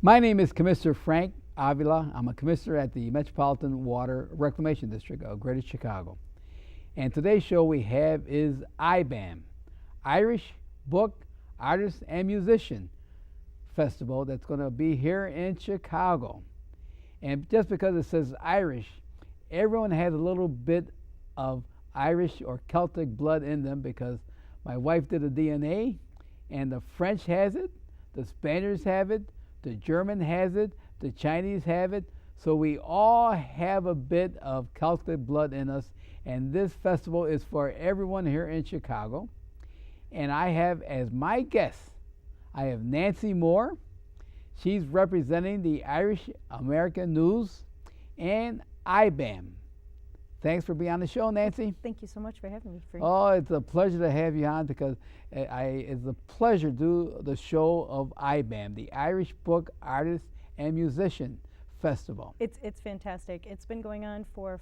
My name is Commissioner Frank Avila. I'm a commissioner at the Metropolitan Water Reclamation District of Greater Chicago. And today's show we have is Ibam, Irish Book Artist and Musician Festival that's going to be here in Chicago. And just because it says Irish, everyone has a little bit of Irish or Celtic blood in them because my wife did a DNA, and the French has it, the Spaniards have it, the German has it, the Chinese have it. So we all have a bit of Celtic blood in us, and this festival is for everyone here in Chicago. And I have as my guest, I have Nancy Moore. She's representing the Irish American News and Ibam. Thanks for being on the show, Nancy. Thank you so much for having me. Oh, it's a pleasure to have you on because it's a pleasure to do the show of Ibam, the Irish Book Artist and Musician Festival. It's fantastic. It's been going on for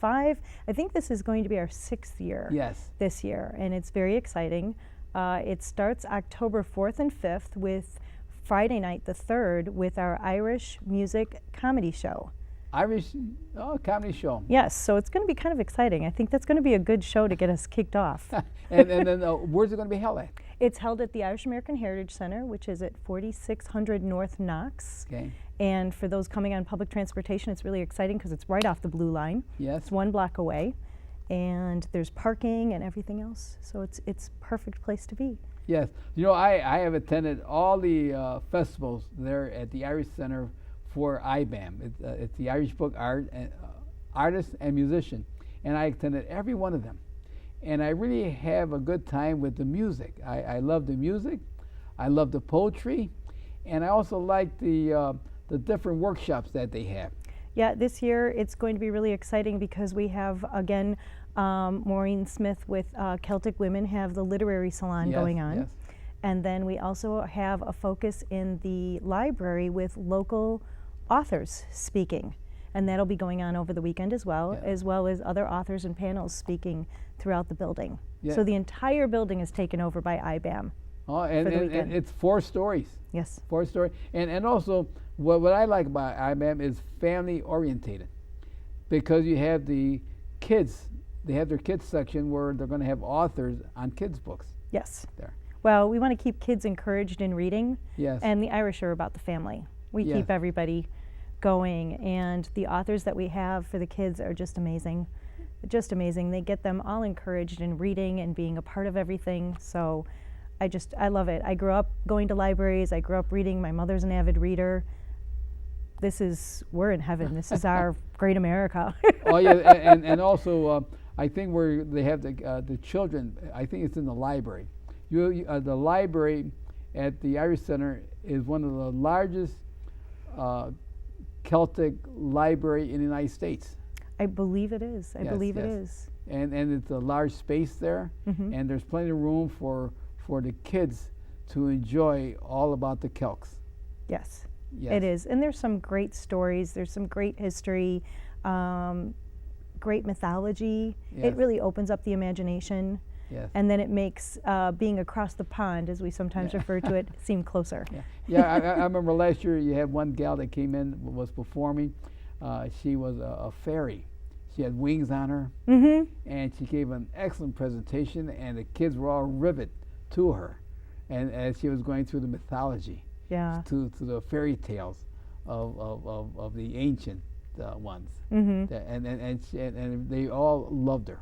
I think this is going to be our 6th year. Yes. This year, and it's very exciting. It starts October 4th and 5th with Friday night the 3rd with our Irish music comedy show. Irish comedy show. Yes, so it's going to be kind of exciting. I think that's going to be a good show to get us kicked off. and then where's it going to be held at? It's held at the Irish American Heritage Center, which is at 4600 North Knox. Okay. And for those coming on public transportation, it's really exciting because it's right off the Blue Line. Yes. It's 1 block away, and there's parking and everything else. So it's a perfect place to be. Yes. You know, I have attended all the festivals there at the Irish Center for Ibam. It's the Irish Book Artist and Musician, and I attended every one of them. And I really have a good time with the music. I love the music, I love the poetry, and I also like the different workshops that they have. Yeah, this year it's going to be really exciting because we have, again, Maureen Smith with Celtic Women have the literary salon going on. Yes. And then we also have a focus in the library with local authors speaking. And that'll be going on over the weekend as well as other authors and panels speaking throughout the building. Yeah. So the entire building is taken over by Ibam. Oh, and it's 4 stories. Yes. 4 stories. And also, what I like about Ibam is family orientated, because you have the kids. They have their kids section where they're going to have authors on kids' books. Yes. There. Well, we want to keep kids encouraged in reading. Yes. And the Irish are about the family. We keep everybody going, and the authors that we have for the kids are just amazing. Just amazing. They get them all encouraged in reading and being a part of everything. So I love it. I grew up going to libraries. I grew up reading. My mother's an avid reader. We're in heaven. This is our great America. Oh yeah, and also I think where they have the children, I think it's in the library. The library at the Irish Center is one of the largest Celtic library in the United States. I believe it is. I believe it yes. is. And it's a large space there, and there's plenty of room for the kids to enjoy all about the Celts. Yes, Yes. it is. And there's some great stories. There's some great history, great mythology. Yes. It really opens up the imagination. Yes. And then it makes being across the pond, as we sometimes refer to it, seem closer. Yeah, I remember last year you had one gal that came in, was performing. She was a fairy. She had wings on her, and she gave an excellent presentation, and the kids were all riveted to her, and as she was going through the mythology, to the fairy tales of the ancient ones, and they all loved her.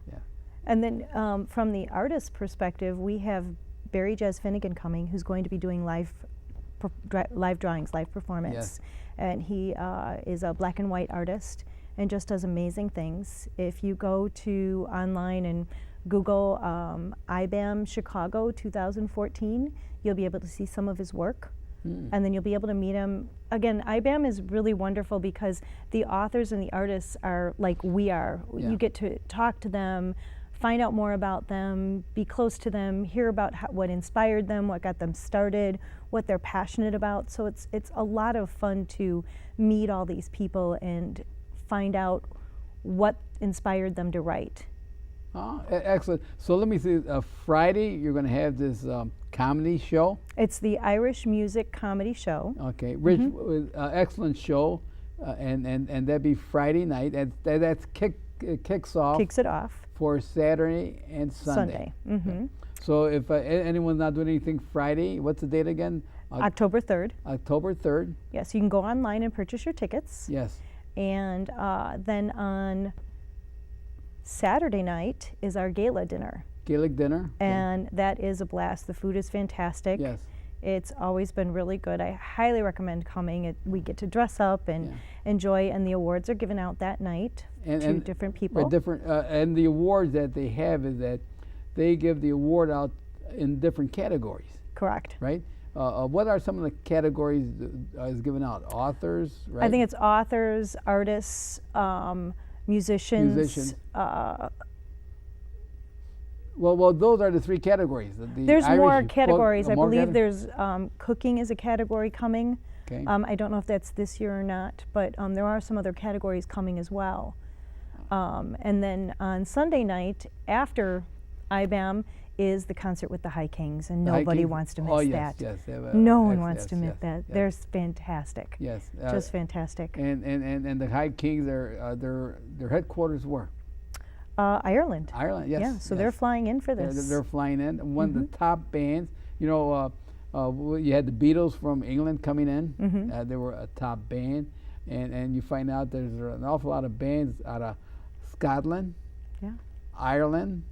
Yeah. And then from the artist perspective, we have Barry Jazz Finnegan coming, who's going to be doing live drawings, live performance. Yes. And he is a black and white artist and just does amazing things. If you go to online and Google Ibam Chicago 2014, you'll be able to see some of his work. And then you'll be able to meet him. Again, Ibam is really wonderful because the authors and the artists are like we are. You get to talk to them, find out more about them, be close to them, hear about what inspired them, what got them started, what they're passionate about. So it's a lot of fun to meet all these people and find out what inspired them to write. Excellent. So let me see. Friday, you're going to have this comedy show. It's the Irish music comedy show. Okay, Rich, excellent show, and that'd be Friday night. That's kicks off. Kicks it off. For Saturday and Sunday. So if anyone's not doing anything Friday, what's the date again? October 3rd. October 3rd. Yes, you can go online and purchase your tickets. Yes. And then on Saturday night is our gala dinner. Gaelic dinner. And that is a blast. The food is fantastic. Yes. It's always been really good. I highly recommend coming. We get to dress up and enjoy, and the awards are given out that night to different people. And the awards that they have is that they give the award out in different categories. Correct. Right? What are some of the categories is given out? Authors, right? I think it's authors, artists, musicians. Well, those are the three categories. There's more categories. I believe there's cooking is a category coming. Okay. I don't know if that's this year or not, but there are some other categories coming as well. And then on Sunday night, after IBAM, is the concert with the High Kings, and nobody wants to miss that. Yes, no one wants to miss that. They're fantastic. Yes. Just fantastic. And the High Kings, their headquarters were? Ireland. Ireland, yes. Yeah, so they're flying in for this. They're flying in. One of the top bands. You know, you had the Beatles from England coming in. They were a top band. And you find out there's an awful lot of bands out of Scotland, Ireland,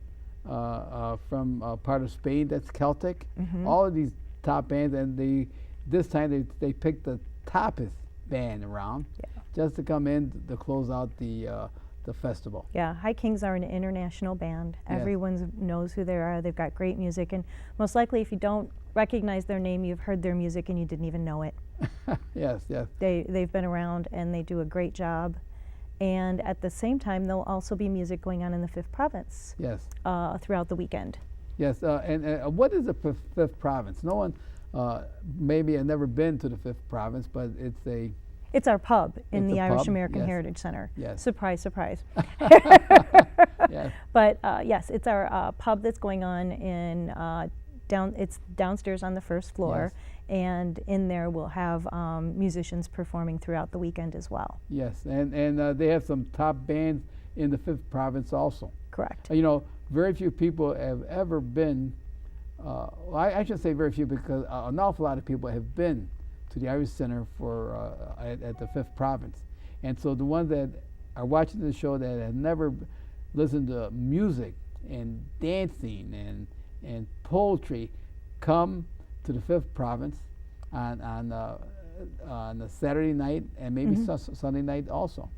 from part of Spain that's Celtic. All of these top bands, and this time they picked the toppest band around just to come in to close out the festival. Yeah, High Kings are an international band. Yes. Everyone knows who they are. They've got great music, and most likely if you don't recognize their name, you've heard their music and you didn't even know it. Yes. They've been around and they do a great job. And at the same time, there'll also be music going on in the 5th Province. Yes. Throughout the weekend. Yes, and what is the 5th Province? No one maybe has never been to the 5th Province, but it's our pub in the Irish pub? American Yes. Heritage Center. Yes. Surprise, surprise. Yes. But yes, it's our pub that's going on in it's downstairs on the 1st floor, and in there we'll have musicians performing throughout the weekend as well. Yes, and they have some top bands in the 5th Province also. Correct. You know, very few people have ever been. I should say very few, because an awful lot of people have been to the Irish Center for at the 5th Province, and so the ones that are watching the show that have never listened to music and dancing and poetry come to the 5th Province on a Saturday night and maybe Sunday night also.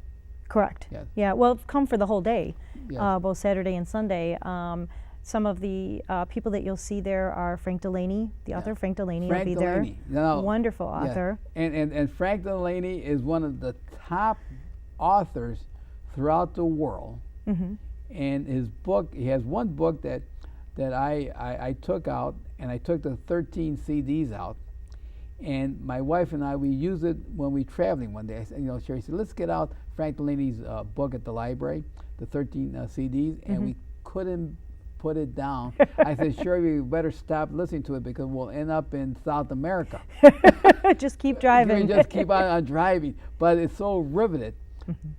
Correct. Yes. Yeah. Well, come for the whole day, Yes. both Saturday and Sunday. Some of the people that you'll see there are Frank Delaney, the author Frank Delaney will be Delaney. there. No, Wonderful author. And Frank Delaney is one of the top authors throughout the world. And his book, he has one book that I took out, and I took the 13 CDs out. And my wife and I, we used it when we traveling one day. I said, Sherry said, let's get out Frank Delaney's book at the library, the 13 CDs, and we couldn't put it down. I said, Sherry, we better stop listening to it because we'll end up in South America. Just keep driving. Just keep on driving. But it's so riveted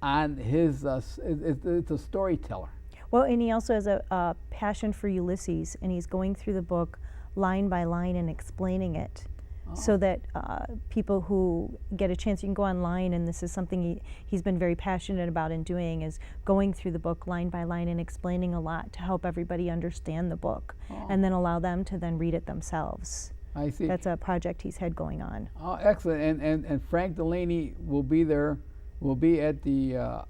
on his, it's a storyteller. Well, and he also has a passion for Ulysses, and he's going through the book line by line and explaining it. So that people who get a chance, you can go online, and this is something he's been very passionate about in doing, is going through the book line by line and explaining a lot to help everybody understand the book, and then allow them to then read it themselves. I see. That's a project he's had going on. Oh, excellent. And Frank Delaney will be there, will be at the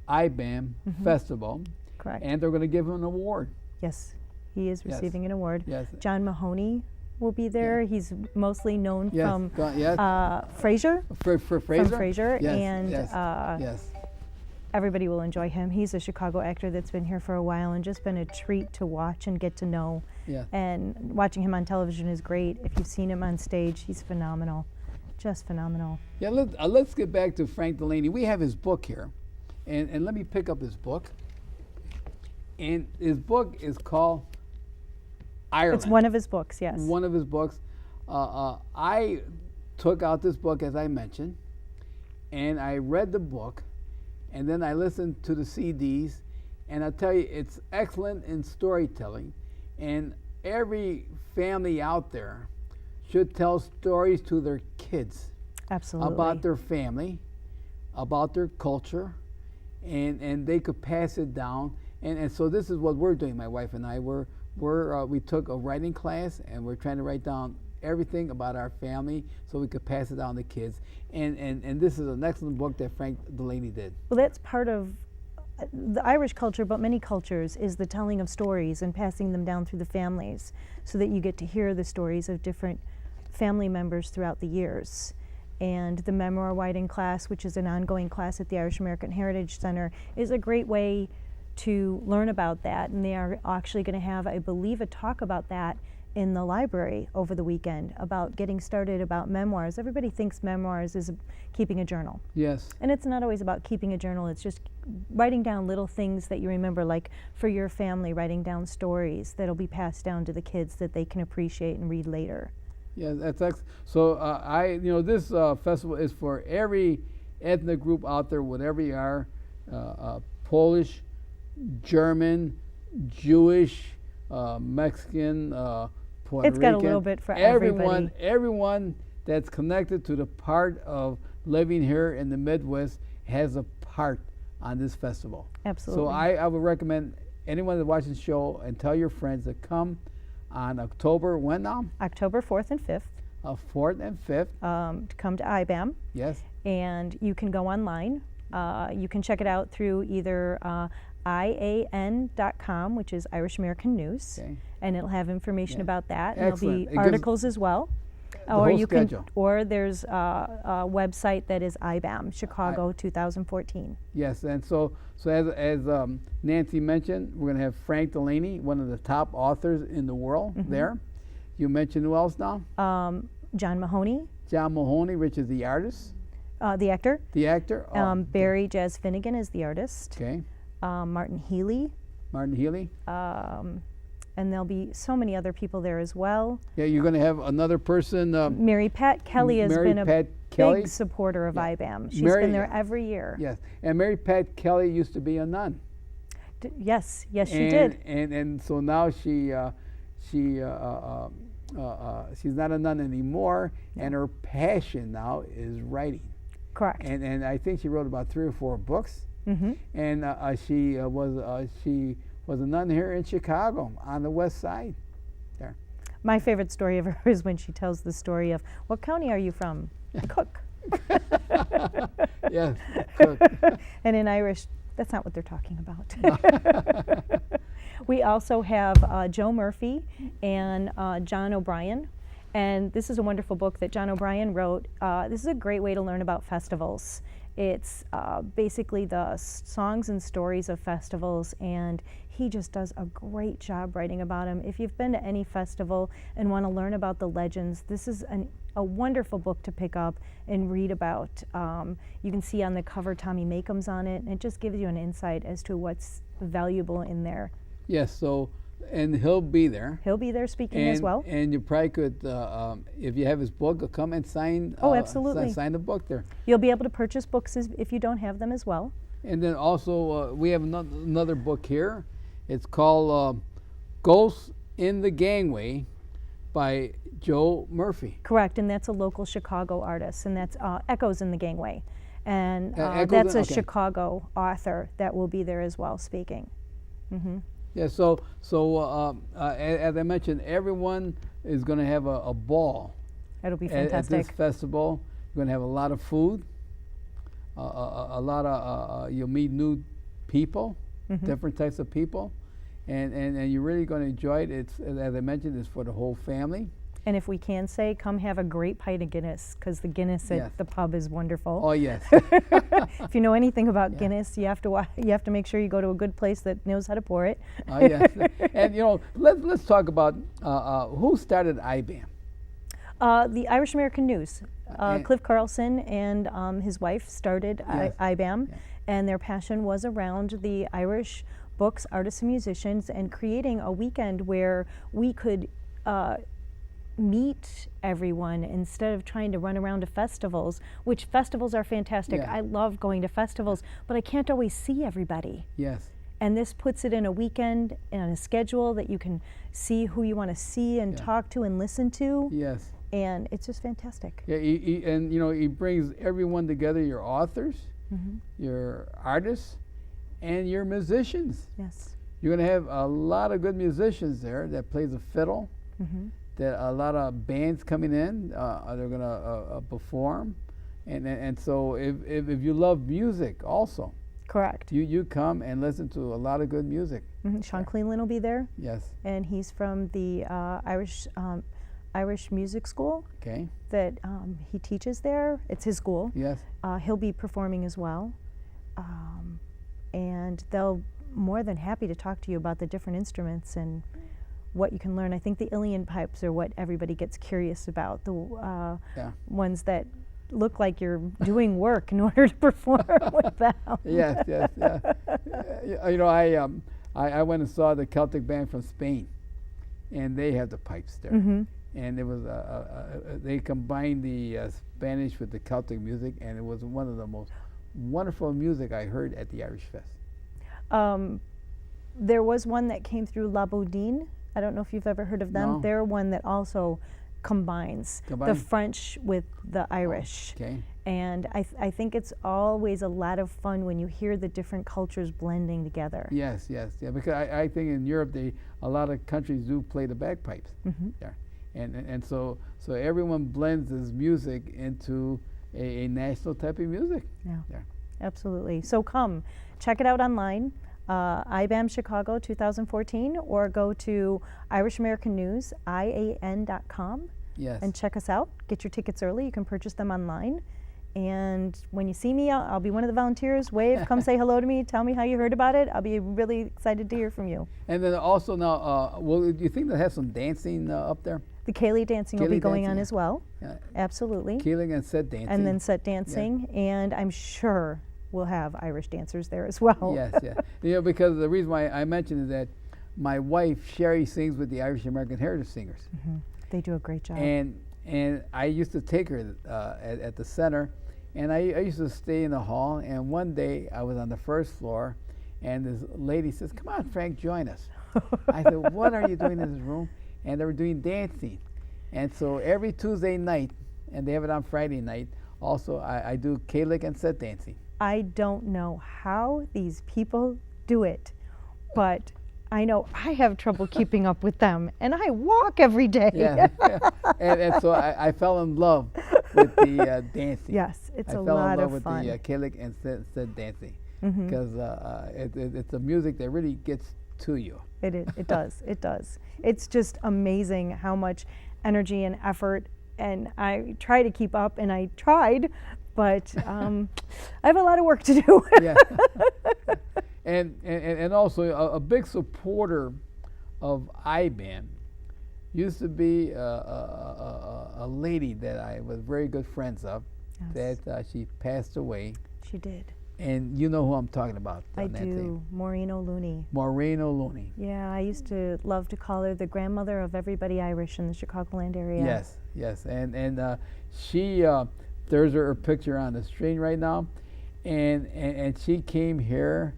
IBAM Festival. Correct. And they're going to give him an award. Yes, he is receiving an award. Yes. John Mahoney will be there. He's mostly known from Frasier. For Frasier? From Frasier. Yes. And yes. everybody will enjoy him. He's a Chicago actor that's been here for a while and just been a treat to watch and get to know. Yeah. And watching him on television is great. If you've seen him on stage, he's phenomenal. Just phenomenal. Yeah, let's get back to Frank Delaney. We have his book here. And let me pick up his book. And his book is called Ireland. It's one of his books, yes. One of his books. I took out this book, as I mentioned, and I read the book, and then I listened to the CDs, and I'll tell you, it's excellent in storytelling, and every family out there should tell stories to their kids. Absolutely. About their family, about their culture, and they could pass it down. And so this is what we're doing, my wife and I. We took a writing class, and we're trying to write down everything about our family so we could pass it down to kids. And this is an excellent book that Frank Delaney did. Well, that's part of the Irish culture, but many cultures, is the telling of stories and passing them down through the families so that you get to hear the stories of different family members throughout the years. And the memoir writing class, which is an ongoing class at the Irish American Heritage Center, is a great way to learn about that. And they are actually going to have, I believe, a talk about that in the library over the weekend, about getting started about memoirs. Everybody thinks memoirs is keeping a journal. Yes. And it's not always about keeping a journal. It's just writing down little things that you remember, like for your family, writing down stories that'll be passed down to the kids that they can appreciate and read later. Yeah, that's excellent. So this festival is for every ethnic group out there, whatever you are, Polish, German, Jewish, Mexican, Puerto It's Rican. got a little bit for everybody. Everyone that's connected to the part of living here in the Midwest has a part on this festival. Absolutely. So I would recommend anyone that watches the show and tell your friends to come on October, when now? October 4th and 5th. 4th and 5th. To come to IBAM. Yes. And you can go online. You can check it out through either IAN.com, which is Irish American News, Okay. and it'll have information about that. And Excellent. there'll It be gives articles as well. the whole schedule. Or there's a website that is IBAM, Chicago 2014. Yes, and so as Nancy mentioned, we're going to have Frank Delaney, one of the top authors in the world there. You mentioned who else now? John Mahoney. John Mahoney, which is the artist. The actor. The actor. Barry Jazz Finnegan is the artist. Okay. Martin Healy. Martin Healy. And there'll be so many other people there as well. Yeah, you're going to have another person. Mary Pat Kelly has Mary been a Pat Kelly. big supporter of IBAM. She's Mary- been there every year. Yes, and Mary Pat Kelly used to be a nun. Yes, she did. And so now she's not a nun anymore, and her passion now is writing. Correct. And I think she wrote about 3 or 4 books. And she was a nun here in Chicago on the west side there. My favorite story of her is when she tells the story of, what county are you from? Cook. Yes, Cook. And in Irish, that's not what they're talking about. We also have Joe Murphy and John O'Brien. And this is a wonderful book that John O'Brien wrote. This is a great way to learn about festivals. It's basically the songs and stories of festivals, and he just does a great job writing about them. If you've been to any festival and want to learn about the legends, this is a wonderful book to pick up and read about. You can see on the cover Tommy Makeham's on it, and it just gives you an insight as to what's valuable in there. Yes, so, and he'll be there. He'll be there speaking as well. And you probably could, if you have his book, come and sign. Oh, absolutely. Sign the book there. You'll be able to purchase books if you don't have them as well. And then also, we have another book here. It's called Ghosts in the Gangway by Joe Murphy. Correct, and that's a local Chicago artist, and that's Echoes in the Gangway. And Echoes that's a okay. Chicago author that will be there as well speaking. Yeah, so as I mentioned, everyone is going to have a ball. It'll be At fantastic. this festival. You're going to have a lot of food, a lot of, you'll meet new people, different types of people, and you're really going to enjoy it. It's, as I mentioned, it's for the whole family. And if we can say, come have a great pint of Guinness, because the Guinness Yes. at the pub is wonderful. Oh, yes. If you know anything about Guinness, you have to make sure you go to a good place that knows how to pour it. Oh, yes. And, let's talk about who started IBAM. The Irish American News. Cliff Carlson and his wife started Yes. IBAM, Yeah. and their passion was around the Irish books, artists, and musicians, and creating a weekend where we could meet everyone instead of trying to run around to festivals, which festivals are fantastic. Yeah. I love going to festivals, but I can't always see everybody. Yes. And this puts it in a weekend and on a schedule that you can see who you want to see and Yeah. talk to and listen to. Yes. And it's just fantastic. Yeah, and he brings everyone together, your authors, your artists, and your musicians. Yes. You're going to have a lot of good musicians there that plays the fiddle, that a lot of bands coming in, they're going to perform. And so if you love music also, Correct. you come and listen to a lot of good music. Sean Cleveland will be there. Yes. And he's from the Irish Music School Okay. that he teaches there. It's his school. Yes. He'll be performing as well. And they'll more than happy to talk to you about the different instruments and what you can learn. I think the Ilian pipes are what everybody gets curious about, the ones that look like you're doing work in order to perform with them. Yes, yes, yeah. I went and saw the Celtic band from Spain, and they have the pipes there. And it was they combined the Spanish with the Celtic music, and it was one of the most wonderful music I heard at the Irish Fest. There was one that came through La Boudin. I don't know if you've ever heard of them. No. They're one that also combines the French with the Irish. Okay. And I think it's always a lot of fun when you hear the different cultures blending together. Yes, yes, yeah. Because I think in Europe, a lot of countries do play the bagpipes there, and so everyone blends this music into a national type of music. Yeah. There. Absolutely. So come, check it out online. IBAM Chicago 2014, or go to Irish American News, IAN.com, Yes. and check us out. Get your tickets early. You can purchase them online. And when you see me, I'll be one of the volunteers. Wave, come say hello to me. Tell me how you heard about it. I'll be really excited to hear from you. And then also now, do you think they have some dancing up there? The Ceilidh dancing will be Ceilidh going dancing, on yeah. as well. Yeah. Absolutely. Keeling and set dancing. And then set dancing. And I'm sure we'll have Irish dancers there as well. Yes, yeah. Because the reason why I mentioned is that my wife, Sherry, sings with the Irish American Heritage Singers. They do a great job. And I used to take her at the center, and I used to stay in the hall, and one day I was on the first floor, and this lady says, "Come on, Frank, join us." I said, "What are you doing in this room?" And they were doing dancing. And so every Tuesday night, and they have it on Friday night, also I do Ceilidh and set dancing. I don't know how these people do it, but I know I have trouble keeping up with them, and I walk every day. Yeah, and so I fell in love with the dancing. Yes, it's a lot of I fell in love with fun. the Ceilidh and set dancing, because it's a music that really gets to you. It does. It does. It's just amazing how much energy and effort, and I try to keep up, and I tried, but I have a lot of work to do. Yeah. And also a big supporter of IBAM used to be a lady that I was very good friends of. Yes. That she passed away. She did. And you know who I'm talking about. I Nancy. do. Maureen O'Looney. Maureen O'Looney. Yeah, I used to love to call her the grandmother of everybody Irish in the Chicagoland area. Yes, yes. And she, there's her picture on the screen right now. And she came here,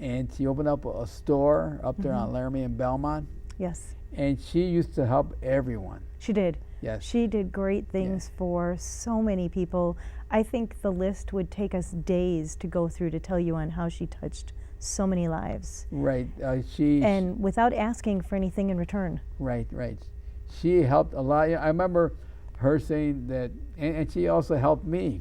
and she opened up a store up there on Laramie and Belmont. Yes. And she used to help everyone. She did. Yes. She did great things for so many people. I think the list would take us days to go through to tell you on how she touched so many lives. Right. And without asking for anything in return. Right, right. She helped a lot. I remember her saying that, and she also helped me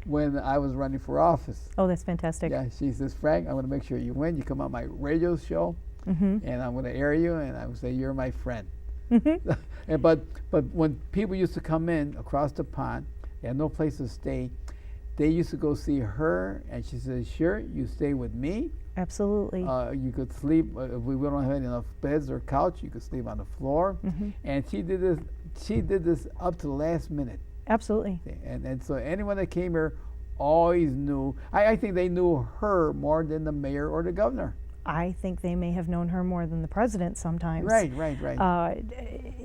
when I was running for office. Oh, that's fantastic. Yeah, she says, "Frank, I'm going to make sure you win. You come on my radio show, and I'm going to air you, and I would say you're my friend." But when people used to come in across the pond, they had no place to stay. They used to go see her, and she said, "Sure, you stay with me. Absolutely. You could sleep if we don't have enough beds or couch. You could sleep on the floor." And she did this. She did this up to the last minute. Absolutely. And so anyone that came here always knew. I think they knew her more than the mayor or the governor. I think they may have known her more than the president sometimes. Right.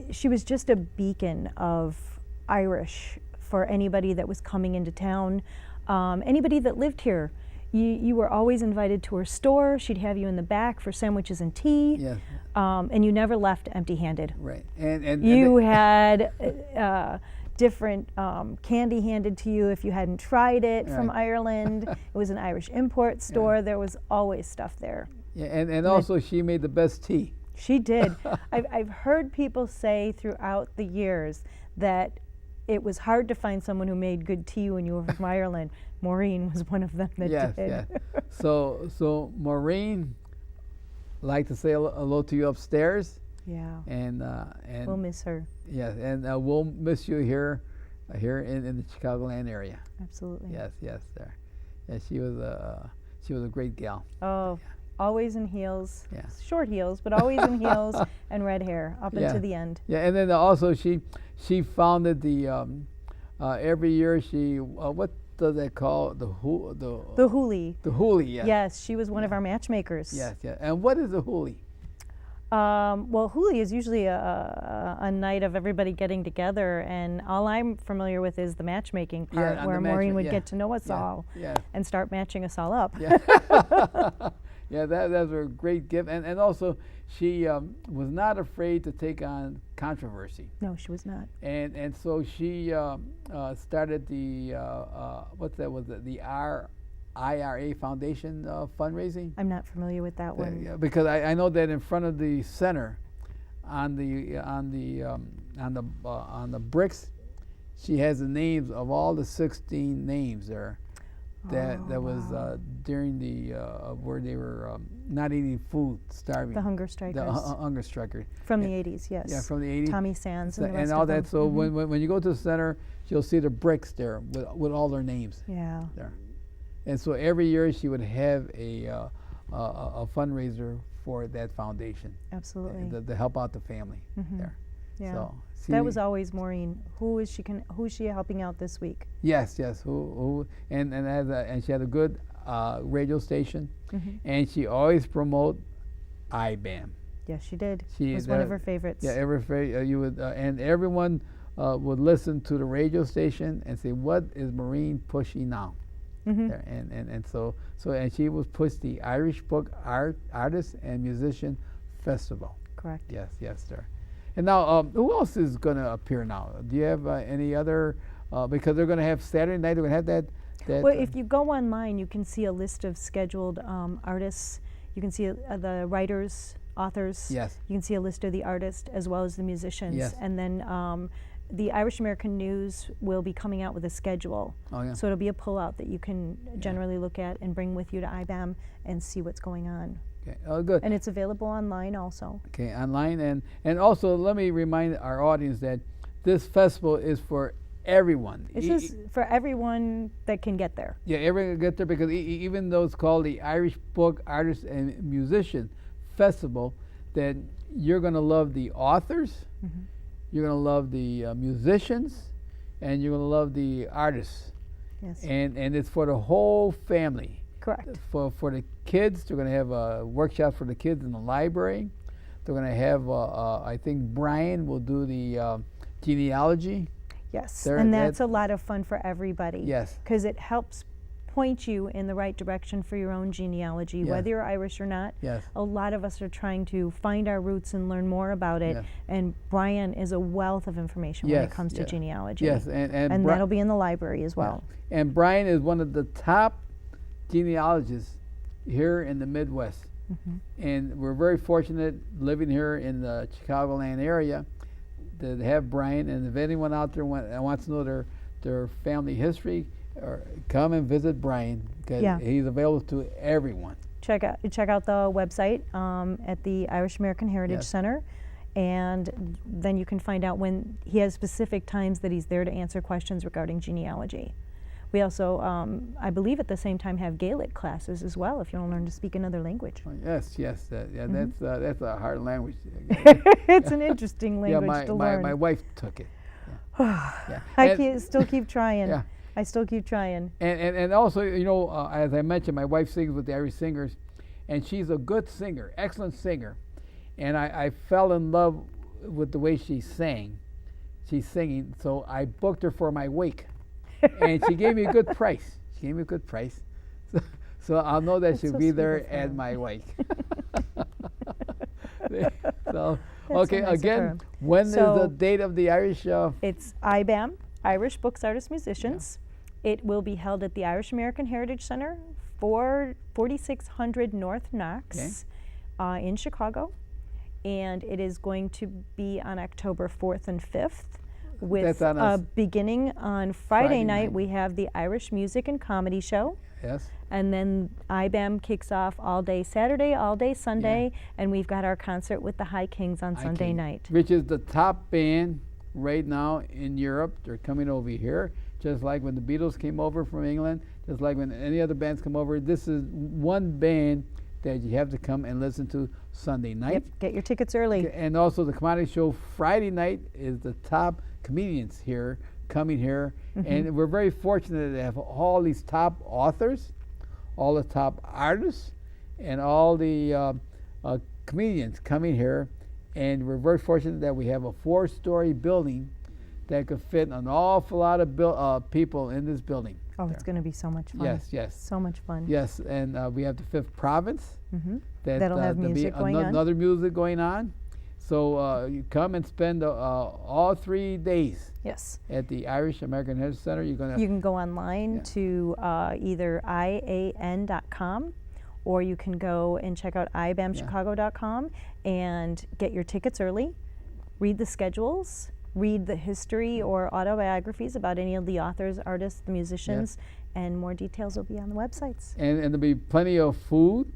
She was just a beacon of Irish for anybody that was coming into town, anybody that lived here. You were always invited to her store. She'd have you in the back for sandwiches and tea. Yes. And you never left empty-handed. Right. And you had different candy handed to you if you hadn't tried it from Ireland. It was an Irish import store. There was always stuff there. Yeah, and also she made the best tea. She did. I've heard people say throughout the years that it was hard to find someone who made good tea when you were from Ireland. Maureen was one of them that did. Yes. So Maureen, like to say hello to you upstairs. Yeah. And we'll miss her. Yes, and we'll miss you here in the Chicagoland area. Absolutely. Yes, there. Yeah, she was a great gal. Oh. Yeah. Always in heels, yeah. Short heels, but always in heels and red hair up into the end. Yeah, and then also she founded the every year she what does that call the Hoolie? The Hoolie, yes. Yes, she was one of our matchmakers. Yes. And what is a Hoolie? Well, Hoolie is usually a night of everybody getting together, and all I'm familiar with is the matchmaking part, where Maureen would get to know us all and start matching us all up. Yeah. Yeah, that was a great gift, and also she was not afraid to take on controversy. No, she was not. And so she started the the IRA Foundation fundraising. I'm not familiar with that one. Yeah, because I know that in front of the center, on the bricks, she has the names of all the 16 names there. That was during the where they were not eating food, starving. The hunger strikers. The hunger strikers. From the 80s, yes. Yeah, from the 80s. Tommy Sands and the rest all of them. that. So when you go to the center, you'll see the bricks there with all their names. Yeah. There, and so every year she would have a fundraiser for that foundation. Absolutely. To help out the family there. Yeah. So, that was always Maureen. Who's she helping out this week? Yes. Who and she had a good radio station, and she always promote Ibam. Yes, she did. It was one of her favorites. Yeah, you would and everyone would listen to the radio station and say, "What is Maureen pushing now?" There, and so and she was pushed the Irish Book Artist and Musician Festival. Correct. Yes, sir. And now, who else is going to appear now? Do you have any other? Because they're going to have Saturday night. They're going to have that. Well, if you go online, you can see a list of scheduled artists. You can see the writers, authors. Yes. You can see a list of the artists as well as the musicians. Yes. And then the Irish American News will be coming out with a schedule. Oh, yeah. So it'll be a pullout that you can generally look at and bring with you to IBAM and see what's going on. Okay. Oh, good. And it's available online also. Okay, online. And also, let me remind our audience that this festival is for everyone. This is for everyone that can get there. Yeah, everyone can get there, because even though it's called the Irish Book Artist and Musician Festival, that you're going to love the authors, you're going to love the musicians, and you're going to love the artists. Yes. And it's for the whole family. Correct. For the kids, they're going to have a workshop for the kids in the library. They're going to have, I think Brian will do the genealogy. Yes, and that's a lot of fun for everybody. Yes. Because it helps point you in the right direction for your own genealogy, whether you're Irish or not. Yes. A lot of us are trying to find our roots and learn more about it, and Brian is a wealth of information when it comes to genealogy. Yes, and that'll be in the library as well. Yeah. And Brian is one of the top genealogists here in the Midwest. And we're very fortunate living here in the Chicagoland area to have Brian. And if anyone out there wants to know their family history, or come and visit Brian, because he's available to everyone. Check out the website at the Irish American Heritage Center, and then you can find out when he has specific times that he's there to answer questions regarding genealogy. We also, I believe at the same time, have Gaelic classes as well if you want to learn to speak another language. Yes, that's a hard language. It's an interesting language to learn. My wife took it. I still keep trying. Yeah. I still keep trying. And also, you know, as I mentioned, my wife sings with the Irish Singers, and she's a good singer, excellent singer. And I fell in love with the way she sang. She's singing, so I booked her for my wake. And she gave me a good price. She gave me a good price. So I'll know that she'll be there at my wake. So, okay, so nice again, when is the date of the Irish? It's IBAM, Irish Books, Artists, Musicians. Yeah. It will be held at the Irish American Heritage Center, 4600 North Knox, in Chicago. And it is going to be on October 4th and 5th. With beginning on Friday night, we have the Irish Music and Comedy Show. Yes. And then IBAM kicks off all day Saturday, all day Sunday, and we've got our concert with the High Kings on Sunday night. Which is the top band right now in Europe. They're coming over here, just like when the Beatles came over from England, just like when any other bands come over. This is one band that you have to come and listen to Sunday night. Yep, get your tickets early. And also the comedy show Friday night is the top comedians here coming here. And we're very fortunate to have all these top authors, all the top artists, and all the comedians coming here. And we're very fortunate that we have a 4-story building that could fit an awful lot of people in this building. Oh, it's going to be so much fun. Yes, yes. So much fun. Yes, and we have the 5th province. That'll have music going on. Another music going on. So you come and spend all 3 days. Yes. At the Irish American Heritage Center. You can go online to either ian.com, or you can go and check out ibamchicago.com and get your tickets early, read the schedules, read the history or autobiographies about any of the authors, artists, the musicians, and more details will be on the websites. And there'll be plenty of food,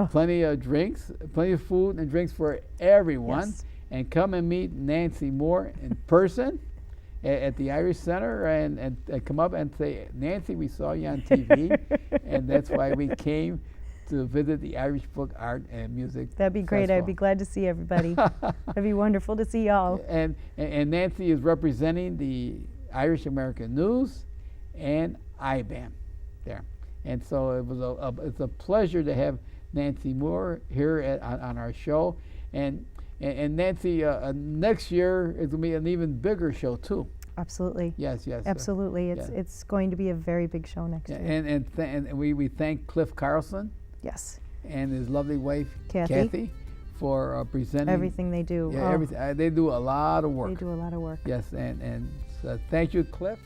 plenty of drinks, plenty of food and drinks for everyone. Yes. And come and meet Nancy Moore in person at the Irish Center, and come up and say, Nancy, we saw you on TV, and that's why we came to visit the Irish Book, Art, and Music That'd be great. Festival. I'd be glad to see everybody. That'd be wonderful to see y'all. And Nancy is representing the Irish American News and IBAM there. And so it was it's a pleasure to have Nancy Moore here on our show. And Nancy, next year is going to be an even bigger show too. Absolutely. Yes, yes. Absolutely. It's going to be a very big show next year. And we thank Cliff Carlson. Yes. And his lovely wife, Kathy for presenting everything they do. Yeah, everything. They do a lot of work. They do a lot of work. Yes, and so thank you, Cliff.